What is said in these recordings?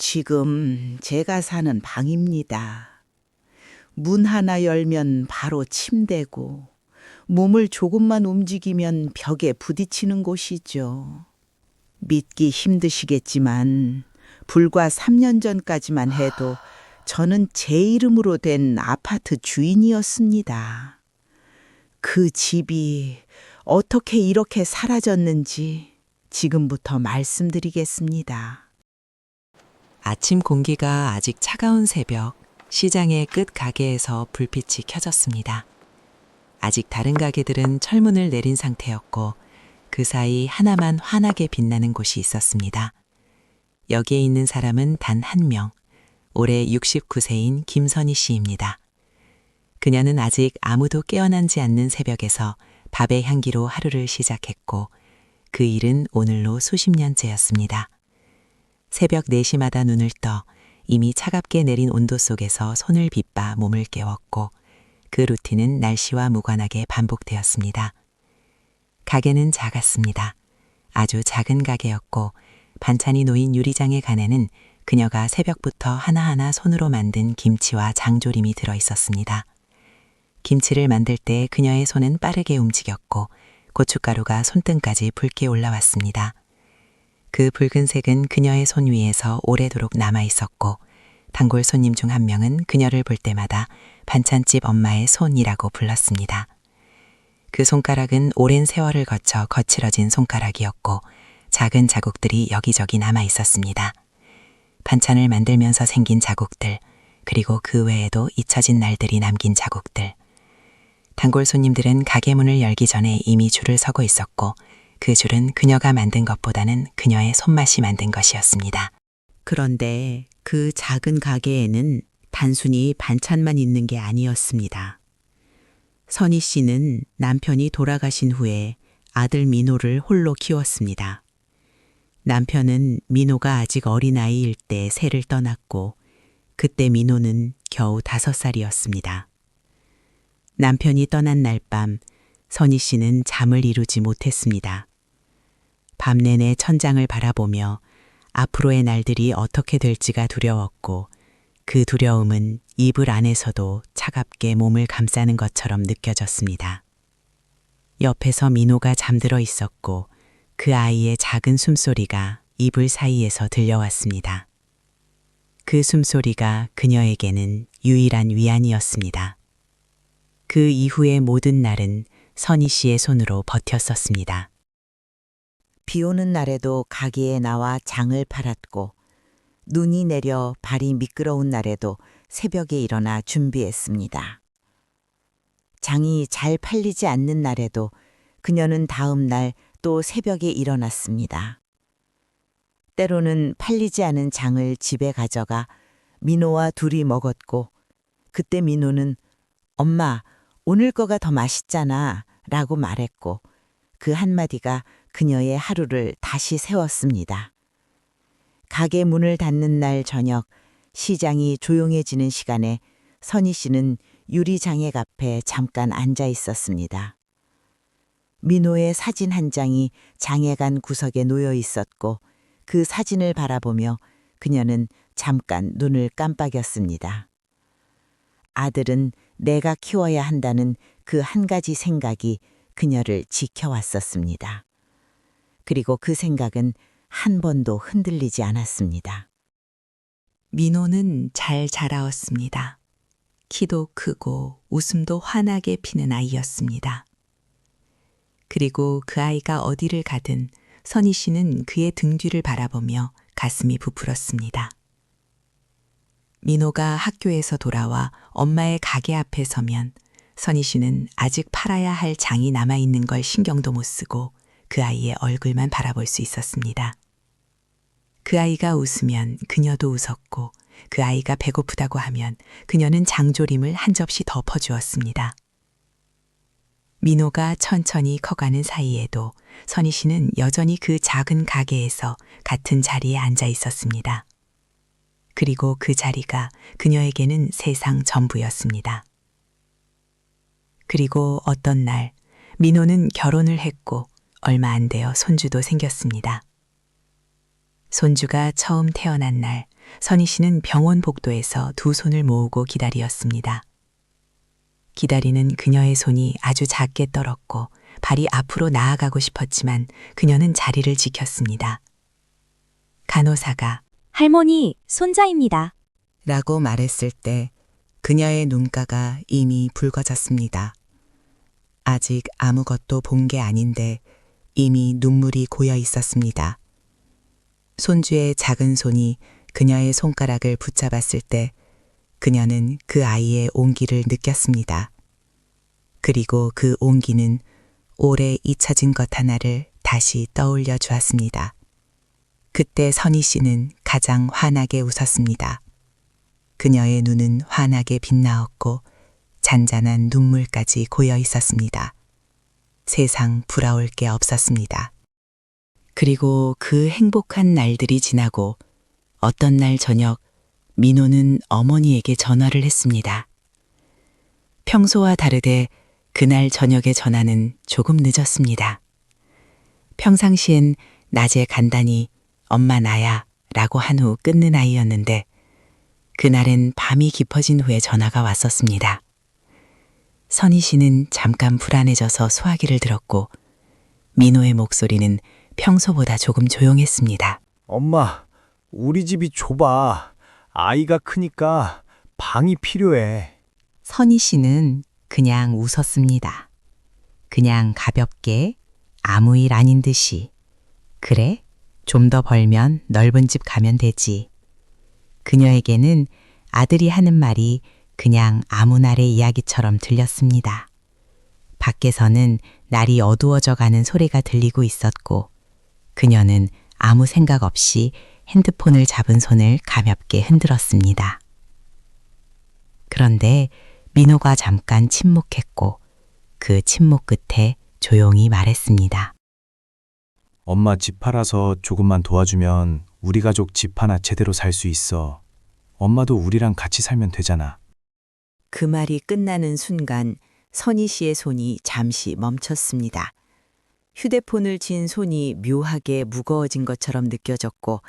지금 제가 사는 방입니다. 문 하나 열면 바로 침대고, 몸을 조금만 움직이면 벽에 부딪히는 곳이죠. 믿기 힘드시겠지만, 불과 3년 전까지만 해도 저는 제 이름으로 된 아파트 주인이었습니다. 그 집이 어떻게 이렇게 사라졌는지 지금부터 말씀드리겠습니다. 아침 공기가 아직 차가운 새벽, 시장의 끝 가게에서 불빛이 켜졌습니다. 아직 다른 가게들은 철문을 내린 상태였고 그 사이 하나만 환하게 빛나는 곳이 있었습니다. 여기에 있는 사람은 단 한 명, 올해 69세인 김선희 씨입니다. 그녀는 아직 아무도 깨어나지 않는 새벽에서 밥의 향기로 하루를 시작했고 그 일은 오늘로 수십 년째였습니다. 새벽 4시마다 눈을 떠 이미 차갑게 내린 온도 속에서 손을 빗봐 몸을 깨웠고 그 루틴은 날씨와 무관하게 반복되었습니다. 가게는 작았습니다. 아주 작은 가게였고 반찬이 놓인 유리장의 간에는 그녀가 새벽부터 하나하나 손으로 만든 김치와 장조림이 들어 있었습니다. 김치를 만들 때 그녀의 손은 빠르게 움직였고 고춧가루가 손등까지 붉게 올라왔습니다. 그 붉은색은 그녀의 손 위에서 오래도록 남아 있었고 단골 손님 중 한 명은 그녀를 볼 때마다 반찬집 엄마의 손이라고 불렀습니다. 그 손가락은 오랜 세월을 거쳐 거칠어진 손가락이었고 작은 자국들이 여기저기 남아 있었습니다. 반찬을 만들면서 생긴 자국들, 그리고 그 외에도 잊혀진 날들이 남긴 자국들. 단골 손님들은 가게 문을 열기 전에 이미 줄을 서고 있었고 그 줄은 그녀가 만든 것보다는 그녀의 손맛이 만든 것이었습니다. 그런데 그 작은 가게에는 단순히 반찬만 있는 게 아니었습니다. 선희 씨는 남편이 돌아가신 후에 아들 민호를 홀로 키웠습니다. 남편은 민호가 아직 어린아이일 때 세를 떠났고 그때 민호는 겨우 5살이었습니다. 남편이 떠난 날 밤 선희 씨는 잠을 이루지 못했습니다. 밤 내내 천장을 바라보며 앞으로의 날들이 어떻게 될지가 두려웠고 그 두려움은 이불 안에서도 차갑게 몸을 감싸는 것처럼 느껴졌습니다. 옆에서 민호가 잠들어 있었고 그 아이의 작은 숨소리가 이불 사이에서 들려왔습니다. 그 숨소리가 그녀에게는 유일한 위안이었습니다. 그 이후의 모든 날은 선희 씨의 손으로 버텼었습니다. 비 오는 날에도 가게에 나와 장을 팔았고 눈이 내려 발이 미끄러운 날에도 새벽에 일어나 준비했습니다. 장이 잘 팔리지 않는 날에도 그녀는 다음 날 또 새벽에 일어났습니다. 때로는 팔리지 않은 장을 집에 가져가 민호와 둘이 먹었고 그때 민호는 엄마, 오늘 거가 더 맛있잖아 라고 말했고 그 한마디가 그녀의 하루를 다시 세웠습니다. 가게 문을 닫는 날 저녁 시장이 조용해지는 시간에 선희 씨는 유리장애 앞에 잠깐 앉아 있었습니다. 민호의 사진 한 장이 장애간 구석에 놓여 있었고 그 사진을 바라보며 그녀는 잠깐 눈을 깜빡였습니다. 아들은 내가 키워야 한다는 그 한 가지 생각이 그녀를 지켜왔었습니다. 그리고 그 생각은 한 번도 흔들리지 않았습니다. 민호는 잘 자라었습니다. 키도 크고 웃음도 환하게 피는 아이였습니다. 그리고 그 아이가 어디를 가든 선희 씨는 그의 등 뒤를 바라보며 가슴이 부풀었습니다. 민호가 학교에서 돌아와 엄마의 가게 앞에 서면 선희 씨는 아직 팔아야 할 장이 남아있는 걸 신경도 못 쓰고 그 아이의 얼굴만 바라볼 수 있었습니다. 그 아이가 웃으면 그녀도 웃었고 그 아이가 배고프다고 하면 그녀는 장조림을 한 접시 더 퍼주었습니다. 민호가 천천히 커가는 사이에도 선희 씨는 여전히 그 작은 가게에서 같은 자리에 앉아 있었습니다. 그리고 그 자리가 그녀에게는 세상 전부였습니다. 그리고 어떤 날 민호는 결혼을 했고 얼마 안 되어 손주도 생겼습니다. 손주가 처음 태어난 날 선희 씨는 병원 복도에서 두 손을 모으고 기다리었습니다. 기다리는 그녀의 손이 아주 작게 떨었고 발이 앞으로 나아가고 싶었지만 그녀는 자리를 지켰습니다. 간호사가 할머니, 손자입니다. 라고 말했을 때 그녀의 눈가가 이미 붉어졌습니다. 아직 아무것도 본 게 아닌데 이미 눈물이 고여 있었습니다. 손주의 작은 손이 그녀의 손가락을 붙잡았을 때 그녀는 그 아이의 온기를 느꼈습니다. 그리고 그 온기는 오래 잊혀진 것 하나를 다시 떠올려 주었습니다. 그때 선희 씨는 가장 환하게 웃었습니다. 그녀의 눈은 환하게 빛나었고 잔잔한 눈물까지 고여 있었습니다. 세상 부러울 게 없었습니다. 그리고 그 행복한 날들이 지나고 어떤 날 저녁 민호는 어머니에게 전화를 했습니다. 평소와 다르게 그날 저녁의 전화는 조금 늦었습니다. 평상시엔 낮에 간단히 엄마 나야 라고 한 후 끊는 아이였는데 그날은 밤이 깊어진 후에 전화가 왔었습니다. 선희 씨는 잠깐 불안해져서 소화기를 들었고 민호의 목소리는 평소보다 조금 조용했습니다. 엄마, 우리 집이 좁아. 아이가 크니까 방이 필요해. 선희 씨는 그냥 웃었습니다. 그냥 가볍게 아무 일 아닌 듯이. 그래? 좀 더 벌면 넓은 집 가면 되지. 그녀에게는 아들이 하는 말이 그냥 아무 날의 이야기처럼 들렸습니다. 밖에서는 날이 어두워져 가는 소리가 들리고 있었고 그녀는 아무 생각 없이 핸드폰을 잡은 손을 가볍게 흔들었습니다. 그런데 민호가 잠깐 침묵했고 그 침묵 끝에 조용히 말했습니다. 엄마 집 팔아서 조금만 도와주면 우리 가족 집 하나 제대로 살 수 있어. 엄마도 우리랑 같이 살면 되잖아. 그 말이 끝나는 순간 선희 씨의 손이 잠시 멈췄습니다. 휴대폰을 쥔 손이 묘하게 무거워진 것처럼 느껴졌고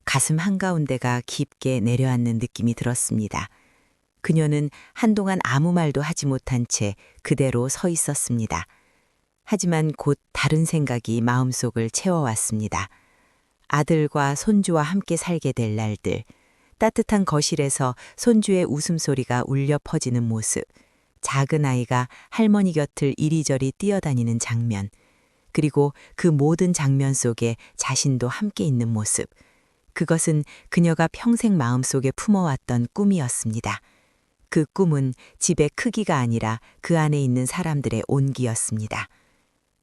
가슴 한가운데가 깊게 내려앉는 느낌이 들었습니다. 그녀는 한동안 아무 말도 하지 못한 채 그대로 서 있었습니다. 하지만 곧 다른 생각이 마음속을 채워왔습니다. 아들과 손주와 함께 살게 될 날들, 따뜻한 거실에서 손주의 웃음소리가 울려 퍼지는 모습, 작은 아이가 할머니 곁을 이리저리 뛰어다니는 장면, 그리고 그 모든 장면 속에 자신도 함께 있는 모습. 그것은 그녀가 평생 마음속에 품어왔던 꿈이었습니다. 그 꿈은 집의 크기가 아니라 그 안에 있는 사람들의 온기였습니다.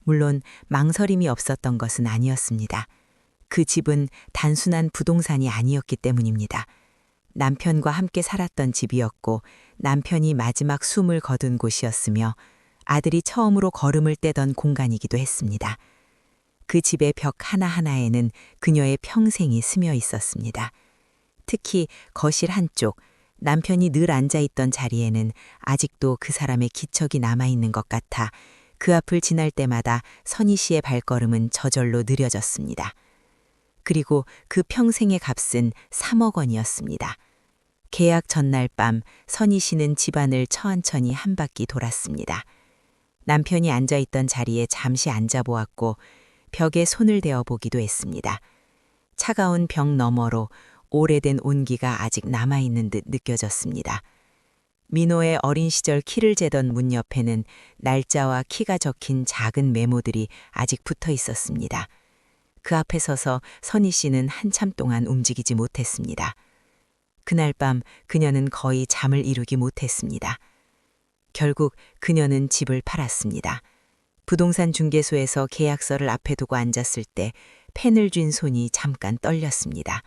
물론 망설임이 없었던 것은 아니었습니다. 그 집은 단순한 부동산이 아니었기 때문입니다. 남편과 함께 살았던 집이었고 남편이 마지막 숨을 거둔 곳이었으며 아들이 처음으로 걸음을 떼던 공간이기도 했습니다. 그 집의 벽 하나하나에는 그녀의 평생이 스며 있었습니다. 특히 거실 한쪽, 남편이 늘 앉아있던 자리에는 아직도 그 사람의 기척이 남아있는 것 같아 그 앞을 지날 때마다 선희 씨의 발걸음은 저절로 느려졌습니다. 그리고 그 평생의 값은 3억 원이었습니다. 계약 전날 밤 선희 씨는 집안을 천천히 한 바퀴 돌았습니다. 남편이 앉아있던 자리에 잠시 앉아보았고 벽에 손을 대어 보기도 했습니다. 차가운 벽 너머로 오래된 온기가 아직 남아있는 듯 느껴졌습니다. 민호의 어린 시절 키를 재던 문 옆에는 날짜와 키가 적힌 작은 메모들이 아직 붙어 있었습니다. 그 앞에 서서 선희 씨는 한참 동안 움직이지 못했습니다. 그날 밤 그녀는 거의 잠을 이루지 못했습니다. 결국 그녀는 집을 팔았습니다. 부동산 중개소에서 계약서를 앞에 두고 앉았을 때 펜을 쥔 손이 잠깐 떨렸습니다.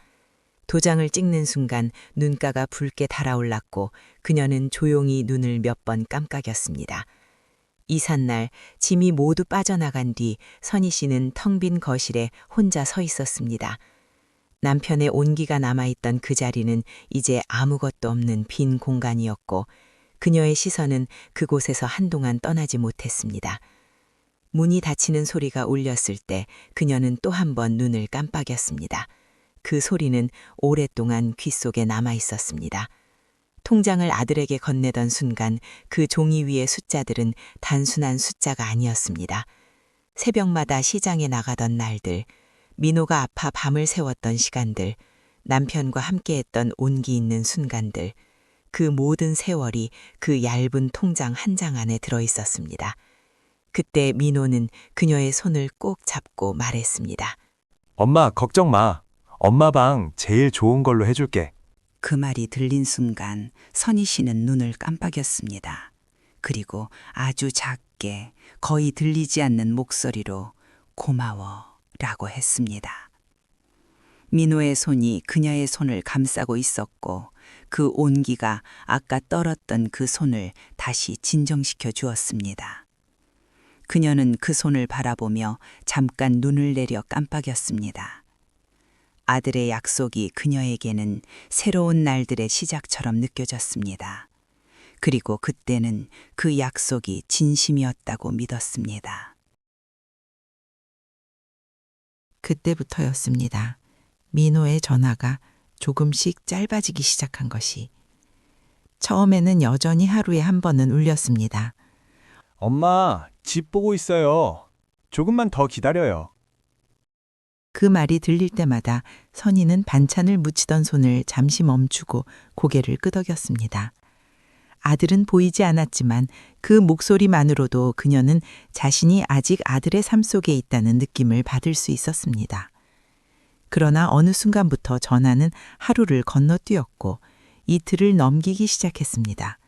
도장을 찍는 순간 눈가가 붉게 달아올랐고 그녀는 조용히 눈을 몇 번 깜빡였습니다. 이삿날 짐이 모두 빠져나간 뒤 선희 씨는 텅 빈 거실에 혼자 서 있었습니다. 남편의 온기가 남아있던 그 자리는 이제 아무것도 없는 빈 공간이었고 그녀의 시선은 그곳에서 한동안 떠나지 못했습니다. 문이 닫히는 소리가 울렸을 때 그녀는 또 한 번 눈을 깜빡였습니다. 그 소리는 오랫동안 귓속에 남아 있었습니다. 통장을 아들에게 건네던 순간 그 종이 위의 숫자들은 단순한 숫자가 아니었습니다. 새벽마다 시장에 나가던 날들, 민호가 아파 밤을 새웠던 시간들, 남편과 함께했던 온기 있는 순간들, 그 모든 세월이 그 얇은 통장 한 장 안에 들어 있었습니다. 그때 민호는 그녀의 손을 꼭 잡고 말했습니다. 엄마, 걱정 마. 엄마 방 제일 좋은 걸로 해줄게. 그 말이 들린 순간 선희 씨는 눈을 깜빡였습니다. 그리고 아주 작게 거의 들리지 않는 목소리로 고마워라고 했습니다. 민호의 손이 그녀의 손을 감싸고 있었고 그 온기가 아까 떨었던 그 손을 다시 진정시켜 주었습니다. 그녀는 그 손을 바라보며 잠깐 눈을 내려 깜빡였습니다. 아들의 약속이 그녀에게는 새로운 날들의 시작처럼 느껴졌습니다. 그리고 그때는 그 약속이 진심이었다고 믿었습니다. 그때부터였습니다. 민호의 전화가 조금씩 짧아지기 시작한 것이. 처음에는 여전히 하루에 한 번은 울렸습니다. 엄마, 집 보고 있어요. 조금만 더 기다려요. 그 말이 들릴 때마다 선희는 반찬을 묻히던 손을 잠시 멈추고 고개를 끄덕였습니다. 아들은 보이지 않았지만 그 목소리만으로도 그녀는 자신이 아직 아들의 삶 속에 있다는 느낌을 받을 수 있었습니다. 그러나 어느 순간부터 전화는 하루를 건너뛰었고 이틀을 넘기기 시작했습니다.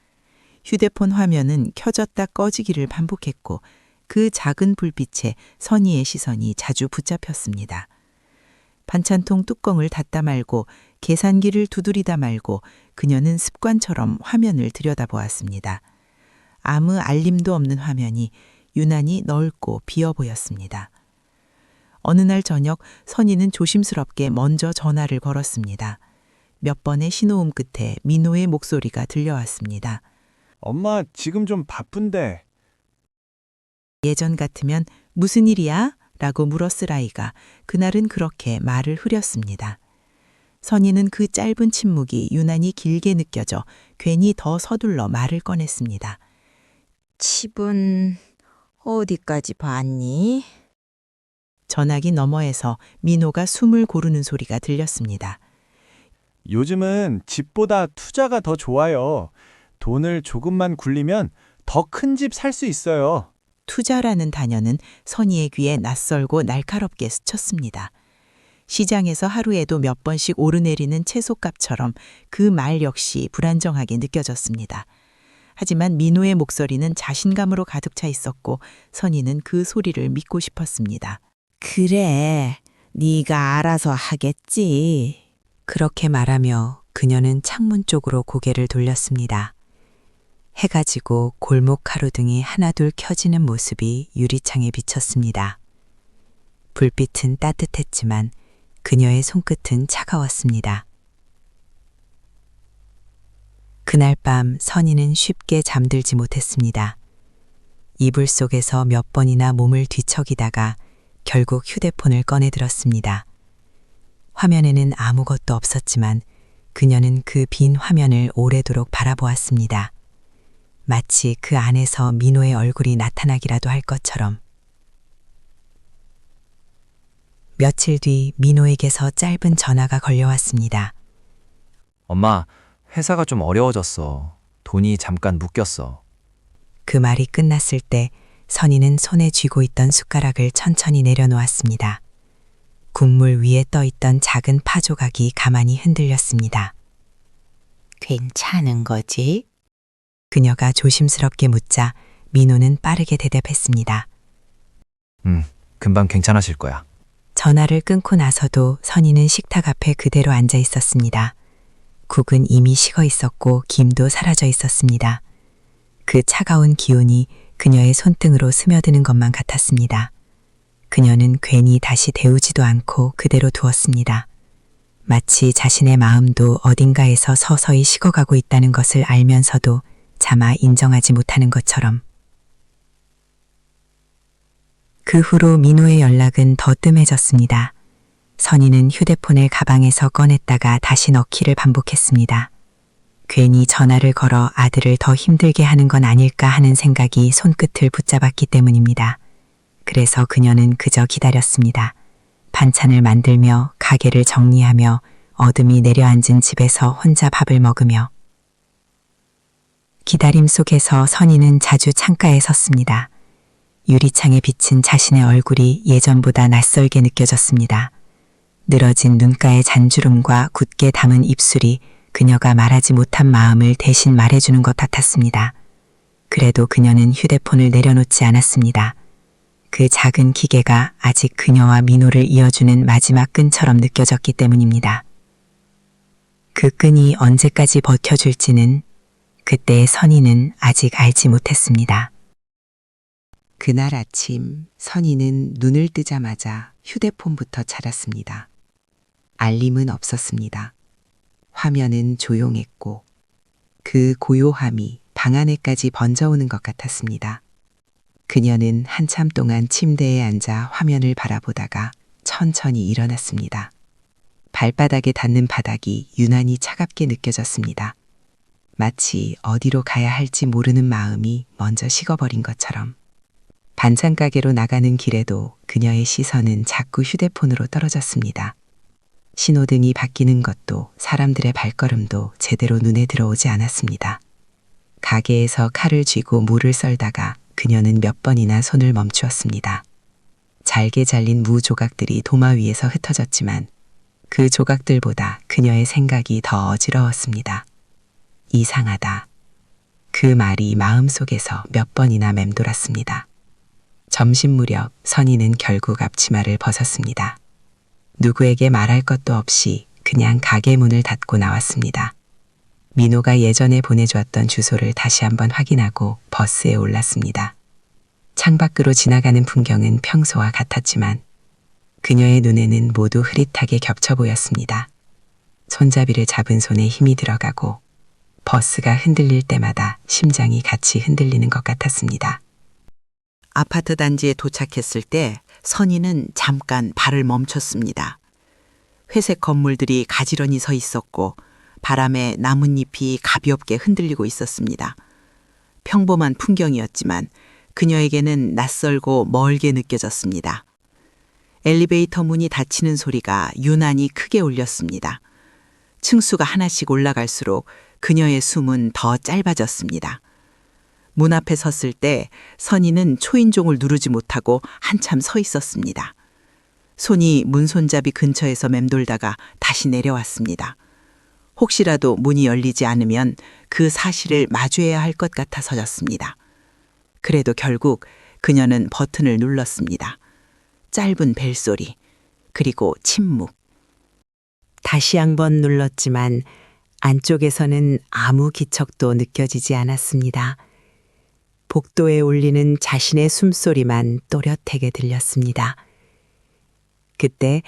휴대폰 화면은 켜졌다 꺼지기를 반복했고 그 작은 불빛에 선희의 시선이 자주 붙잡혔습니다. 반찬통 뚜껑을 닫다 말고 계산기를 두드리다 말고 그녀는 습관처럼 화면을 들여다보았습니다. 아무 알림도 없는 화면이 유난히 넓고 비어 보였습니다. 어느 날 저녁 선희는 조심스럽게 먼저 전화를 걸었습니다. 몇 번의 신호음 끝에 민호의 목소리가 들려왔습니다. 엄마, 지금 좀 바쁜데. 예전 같으면 무슨 일이야? 라고 물었을 아이가 그날은 그렇게 말을 흐렸습니다. 선희는 그 짧은 침묵이 유난히 길게 느껴져 괜히 더 서둘러 말을 꺼냈습니다. 집은 어디까지 봤니? 전화기 너머에서 민호가 숨을 고르는 소리가 들렸습니다. 요즘은 집보다 투자가 더 좋아요. 돈을 조금만 굴리면 더 큰 집 살 수 있어요. 투자라는 단어는 선희의 귀에 낯설고 날카롭게 스쳤습니다. 시장에서 하루에도 몇 번씩 오르내리는 채소값처럼 그 말 역시 불안정하게 느껴졌습니다. 하지만 민호의 목소리는 자신감으로 가득 차 있었고 선희는 그 소리를 믿고 싶었습니다. 그래, 네가 알아서 하겠지. 그렇게 말하며 그녀는 창문 쪽으로 고개를 돌렸습니다. 해가 지고 골목 가로등이 하나둘 켜지는 모습이 유리창에 비쳤습니다. 불빛은 따뜻했지만 그녀의 손끝은 차가웠습니다. 그날 밤 선희는 쉽게 잠들지 못했습니다. 이불 속에서 몇 번이나 몸을 뒤척이다가 결국 휴대폰을 꺼내들었습니다. 화면에는 아무것도 없었지만 그녀는 그 빈 화면을 오래도록 바라보았습니다. 마치 그 안에서 민호의 얼굴이 나타나기라도 할 것처럼. 며칠 뒤 민호에게서 짧은 전화가 걸려왔습니다. 엄마, 회사가 좀 어려워졌어. 돈이 잠깐 묶였어. 그 말이 끝났을 때 선희는 손에 쥐고 있던 숟가락을 천천히 내려놓았습니다. 국물 위에 떠있던 작은 파 조각이 가만히 흔들렸습니다. 괜찮은 거지? 그녀가 조심스럽게 묻자 민호는 빠르게 대답했습니다. 금방 괜찮아질 거야. 전화를 끊고 나서도 선희는 식탁 앞에 그대로 앉아 있었습니다. 국은 이미 식어 있었고 김도 사라져 있었습니다. 그 차가운 기운이 그녀의 손등으로 스며드는 것만 같았습니다. 그녀는 괜히 다시 데우지도 않고 그대로 두었습니다. 마치 자신의 마음도 어딘가에서 서서히 식어가고 있다는 것을 알면서도 차마 인정하지 못하는 것처럼. 그 후로 민호의 연락은 더 뜸해졌습니다. 선희는 휴대폰을 가방에서 꺼냈다가 다시 넣기를 반복했습니다. 괜히 전화를 걸어 아들을 더 힘들게 하는 건 아닐까 하는 생각이 손끝을 붙잡았기 때문입니다. 그래서 그녀는 그저 기다렸습니다. 반찬을 만들며 가게를 정리하며 어둠이 내려앉은 집에서 혼자 밥을 먹으며 기다림 속에서 선희는 자주 창가에 섰습니다. 유리창에 비친 자신의 얼굴이 예전보다 낯설게 느껴졌습니다. 늘어진 눈가의 잔주름과 굳게 담은 입술이 그녀가 말하지 못한 마음을 대신 말해주는 것 같았습니다. 그래도 그녀는 휴대폰을 내려놓지 않았습니다. 그 작은 기계가 아직 그녀와 민호를 이어주는 마지막 끈처럼 느껴졌기 때문입니다. 그 끈이 언제까지 버텨줄지는 그때의 선희는 아직 알지 못했습니다. 그날 아침 선희는 눈을 뜨자마자 휴대폰부터 찾았습니다. 알림은 없었습니다. 화면은 조용했고 그 고요함이 방 안에까지 번져오는 것 같았습니다. 그녀는 한참 동안 침대에 앉아 화면을 바라보다가 천천히 일어났습니다. 발바닥에 닿는 바닥이 유난히 차갑게 느껴졌습니다. 마치 어디로 가야 할지 모르는 마음이 먼저 식어버린 것처럼. 반찬 가게로 나가는 길에도 그녀의 시선은 자꾸 휴대폰으로 떨어졌습니다. 신호등이 바뀌는 것도 사람들의 발걸음도 제대로 눈에 들어오지 않았습니다. 가게에서 칼을 쥐고 무를 썰다가 그녀는 몇 번이나 손을 멈추었습니다. 잘게 잘린 무 조각들이 도마 위에서 흩어졌지만 그 조각들보다 그녀의 생각이 더 어지러웠습니다. 이상하다. 그 말이 마음속에서 몇 번이나 맴돌았습니다. 점심 무렵 선희는 결국 앞치마를 벗었습니다. 누구에게 말할 것도 없이 그냥 가게 문을 닫고 나왔습니다. 민호가 예전에 보내주었던 주소를 다시 한번 확인하고 버스에 올랐습니다. 창밖으로 지나가는 풍경은 평소와 같았지만 그녀의 눈에는 모두 흐릿하게 겹쳐 보였습니다. 손잡이를 잡은 손에 힘이 들어가고 버스가 흔들릴 때마다 심장이 같이 흔들리는 것 같았습니다. 아파트 단지에 도착했을 때 선희는 잠깐 발을 멈췄습니다. 회색 건물들이 가지런히 서 있었고 바람에 나뭇잎이 가볍게 흔들리고 있었습니다. 평범한 풍경이었지만 그녀에게는 낯설고 멀게 느껴졌습니다. 엘리베이터 문이 닫히는 소리가 유난히 크게 울렸습니다. 층수가 하나씩 올라갈수록 그녀의 숨은 더 짧아졌습니다. 문 앞에 섰을 때 선희는 초인종을 누르지 못하고 한참 서 있었습니다. 손이 문 손잡이 근처에서 맴돌다가 다시 내려왔습니다. 혹시라도 문이 열리지 않으면 그 사실을 마주해야 할 것 같아 서졌습니다. 그래도 결국 그녀는 버튼을 눌렀습니다. 짧은 벨소리, 그리고 침묵. 다시 한번 눌렀지만 안쪽에서는 아무 기척도 느껴지지 않았습니다. 복도에 울리는 자신의 숨소리만 또렷하게 들렸습니다. 그때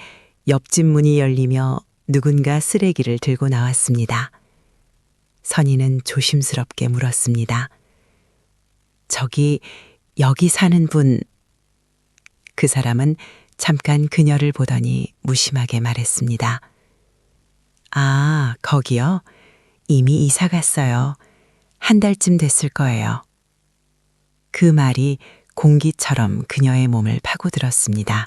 옆집 문이 열리며 누군가 쓰레기를 들고 나왔습니다. 선희는 조심스럽게 물었습니다. 저기 여기 사는 분. 그 사람은 잠깐 그녀를 보더니 무심하게 말했습니다. 아, 거기요? 이미 이사 갔어요. 한 달쯤 됐을 거예요. 그 말이 공기처럼 그녀의 몸을 파고들었습니다.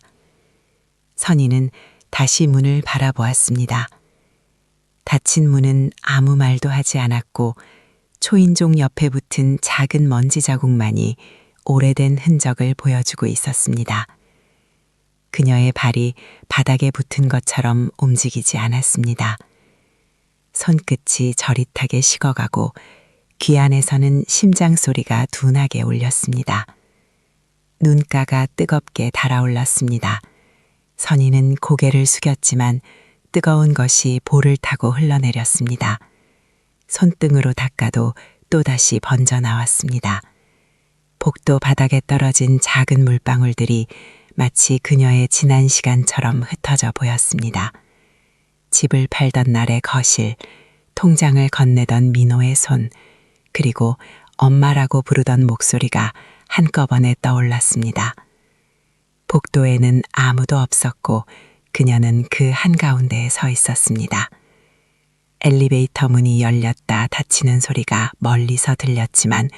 선희는 다시 문을 바라보았습니다. 닫힌 문은 아무 말도 하지 않았고 초인종 옆에 붙은 작은 먼지 자국만이 오래된 흔적을 보여주고 있었습니다. 그녀의 발이 바닥에 붙은 것처럼 움직이지 않았습니다. 손끝이 저릿하게 식어가고 귀 안에서는 심장 소리가 둔하게 울렸습니다. 눈가가 뜨겁게 달아올랐습니다. 선희는 고개를 숙였지만 뜨거운 것이 볼을 타고 흘러내렸습니다. 손등으로 닦아도 또다시 번져 나왔습니다. 복도 바닥에 떨어진 작은 물방울들이 마치 그녀의 지난 시간처럼 흩어져 보였습니다. 집을 팔던 날의 거실, 통장을 건네던 민호의 손, 그리고 엄마라고 부르던 목소리가 한꺼번에 떠올랐습니다. 복도에는 아무도 없었고 그녀는 그 한가운데에 서 있었습니다. 엘리베이터 문이 열렸다 닫히는 소리가 멀리서 들렸지만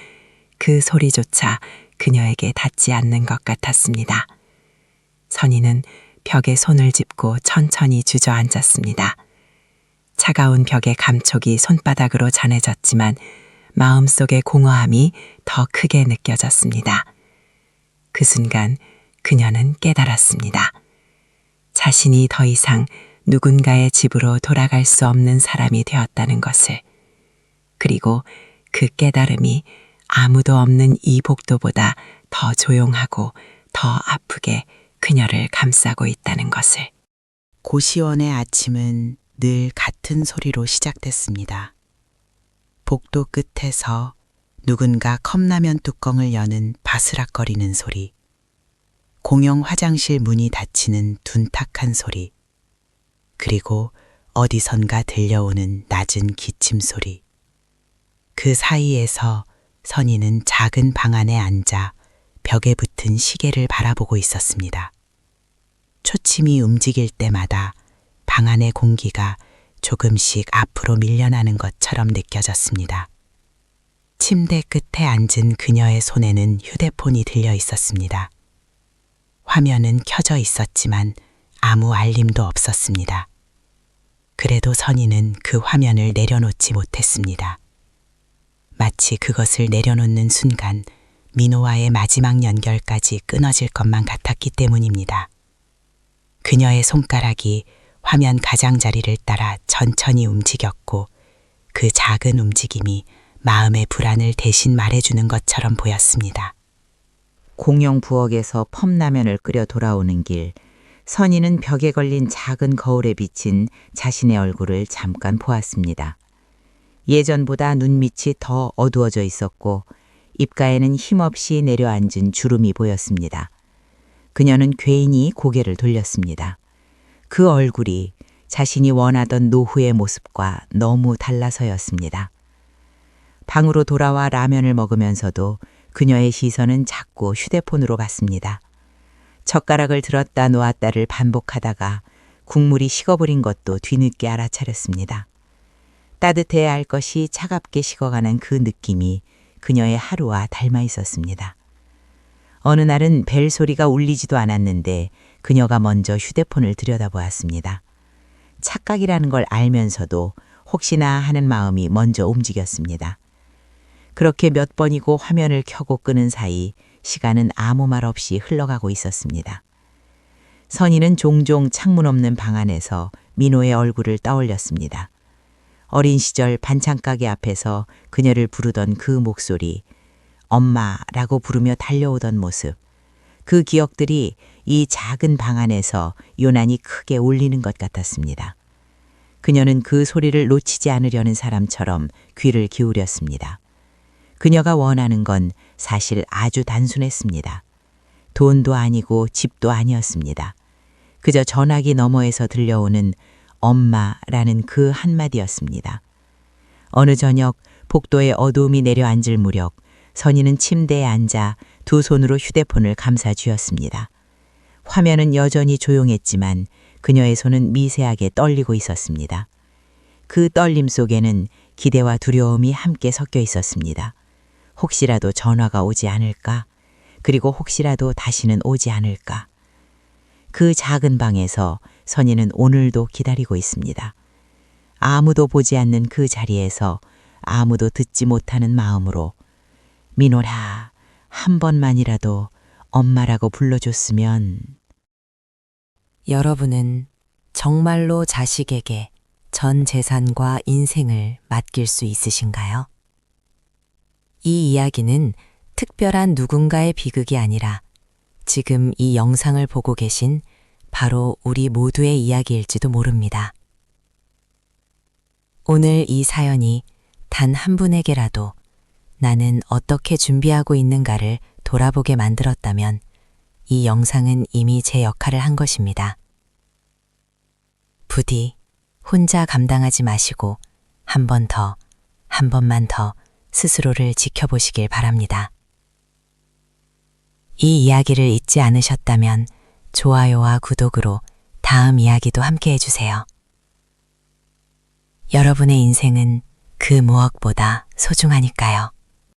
그 소리조차 그녀에게 닿지 않는 것 같았습니다. 선희는 벽에 손을 짚고 천천히 주저앉았습니다. 차가운 벽의 감촉이 손바닥으로 전해졌지만 마음속의 공허함이 더 크게 느껴졌습니다. 그 순간 그녀는 깨달았습니다. 자신이 더 이상 누군가의 집으로 돌아갈 수 없는 사람이 되었다는 것을. 그리고 그 깨달음이 아무도 없는 이 복도보다 더 조용하고 더 아프게 그녀를 감싸고 있다는 것을. 고시원의 아침은 늘 같은 소리로 시작됐습니다. 복도 끝에서 누군가 컵라면 뚜껑을 여는 바스락거리는 소리, 공용 화장실 문이 닫히는 둔탁한 소리, 그리고 어디선가 들려오는 낮은 기침 소리. 그 사이에서 선희는 작은 방 안에 앉아 벽에 붙은 시계를 바라보고 있었습니다. 초침이 움직일 때마다 방 안의 공기가 조금씩 앞으로 밀려나는 것처럼 느껴졌습니다. 침대 끝에 앉은 그녀의 손에는 휴대폰이 들려 있었습니다. 화면은 켜져 있었지만 아무 알림도 없었습니다. 그래도 선희는 그 화면을 내려놓지 못했습니다. 마치 그것을 내려놓는 순간 민호와의 마지막 연결까지 끊어질 것만 같았기 때문입니다. 그녀의 손가락이 화면 가장자리를 따라 천천히 움직였고 그 작은 움직임이 마음의 불안을 대신 말해주는 것처럼 보였습니다. 공영 부엌에서 컵라면을 끓여 돌아오는 길, 선희는 벽에 걸린 작은 거울에 비친 자신의 얼굴을 잠깐 보았습니다. 예전보다 눈밑이 더 어두워져 있었고 입가에는 힘없이 내려앉은 주름이 보였습니다. 그녀는 괜히 고개를 돌렸습니다. 그 얼굴이 자신이 원하던 노후의 모습과 너무 달라서였습니다. 방으로 돌아와 라면을 먹으면서도 그녀의 시선은 자꾸 휴대폰으로 갔습니다. 젓가락을 들었다 놓았다를 반복하다가 국물이 식어버린 것도 뒤늦게 알아차렸습니다. 따뜻해야 할 것이 차갑게 식어가는 그 느낌이 그녀의 하루와 닮아 있었습니다. 어느 날은 벨 소리가 울리지도 않았는데 그녀가 먼저 휴대폰을 들여다보았습니다. 착각이라는 걸 알면서도 혹시나 하는 마음이 먼저 움직였습니다. 그렇게 몇 번이고 화면을 켜고 끄는 사이 시간은 아무 말 없이 흘러가고 있었습니다. 선희는 종종 창문 없는 방 안에서 민호의 얼굴을 떠올렸습니다. 어린 시절 반찬가게 앞에서 그녀를 부르던 그 목소리, 엄마라고 부르며 달려오던 모습, 그 기억들이 이 작은 방 안에서 요란히 크게 울리는 것 같았습니다. 그녀는 그 소리를 놓치지 않으려는 사람처럼 귀를 기울였습니다. 그녀가 원하는 건 사실 아주 단순했습니다. 돈도 아니고 집도 아니었습니다. 그저 전화기 너머에서 들려오는 엄마라는 그 한마디였습니다. 어느 저녁 복도에 어두움이 내려앉을 무렵 선희는 침대에 앉아 두 손으로 휴대폰을 감싸 쥐었습니다. 화면은 여전히 조용했지만 그녀의 손은 미세하게 떨리고 있었습니다. 그 떨림 속에는 기대와 두려움이 함께 섞여 있었습니다. 혹시라도 전화가 오지 않을까? 그리고 혹시라도 다시는 오지 않을까? 그 작은 방에서 선희는 오늘도 기다리고 있습니다. 아무도 보지 않는 그 자리에서 아무도 듣지 못하는 마음으로 민호라, 한 번만이라도 엄마라고 불러줬으면. 여러분은 정말로 자식에게 전 재산과 인생을 맡길 수 있으신가요? 이 이야기는 특별한 누군가의 비극이 아니라 지금 이 영상을 보고 계신 바로 우리 모두의 이야기일지도 모릅니다. 오늘 이 사연이 단 한 분에게라도 나는 어떻게 준비하고 있는가를 돌아보게 만들었다면 이 영상은 이미 제 역할을 한 것입니다. 부디 혼자 감당하지 마시고 한 번 더, 한 번만 더 스스로를 지켜보시길 바랍니다. 이 이야기를 잊지 않으셨다면 좋아요와 구독으로 다음 이야기도 함께 해주세요. 여러분의 인생은 그 무엇보다 소중하니까요.